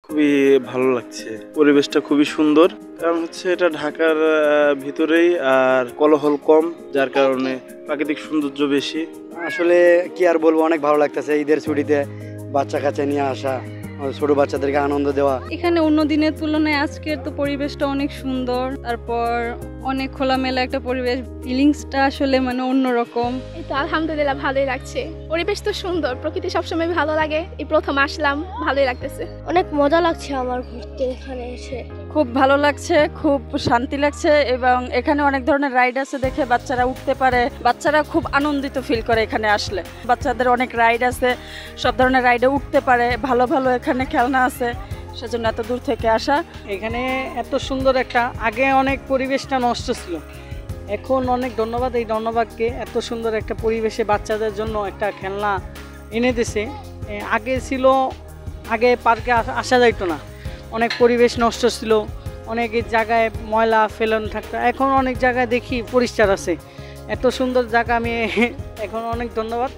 খুবই ভালো লাগছে, পরিবেশটা খুবই সুন্দর। কারণ হচ্ছে এটা ঢাকার ভিতরেই, আর কোলাহল কম, যার কারণে প্রাকৃতিক সৌন্দর্য বেশি। আসলে কি আর বলবো, অনেক ভালো লাগতেছে ঈদের ছুটিতে বাচ্চা কাচ্চা নিয়ে আসা, ছোট বাচ্চাদেরকে আনন্দ দেওয়া। এখানে অন্য দিনের তুলনায় আজকের তো পরিবেশটা অনেক সুন্দর, তারপর অনেক খোলামেলা একটা পরিবেশ, ফিলিংসটা আসলে মানে অন্যরকম। এই তো আলহামদুলিল্লাহ ভালোই লাগছে, পরিবেশ তো সুন্দর, প্রকৃতি সবসময় ভালো লাগে, এই প্রথম আসলাম, ভালোই লাগতেছে। অনেক মজা লাগছে আমার ঘুরতে এখানে এসে। খুব ভালো লাগছে, খুব শান্তি লাগছে, এবং এখানে অনেক ধরনের রাইড আছে দেখে বাচ্চারা উঠতে পারে, বাচ্চারা খুব আনন্দিত ফিল করে এখানে আসলে। বাচ্চাদের অনেক রাইড আছে, সব ধরনের রাইডে উঠতে পারে, ভালো ভালো এখানে খেলনা আছে, সেজন্য এত দূর থেকে আসা। এখানে এত সুন্দর একটা, আগে অনেক পরিবেশটা নষ্ট ছিল, এখন অনেক ধন্যবাদ এই ধন্যবাদকে, এত সুন্দর একটা পরিবেশে বাচ্চাদের জন্য একটা খেলনা এনে দিয়েছে। আগে পার্কে আসা যাইতো না, অনেক পরিবেশ নষ্ট ছিল, অনেক জায়গায় ময়লা ফেলানো থাকতো, এখন অনেক জায়গায় দেখি পরিষ্কার আছে। এত সুন্দর জায়গা আমি এখন অনেক ধন্যবাদ।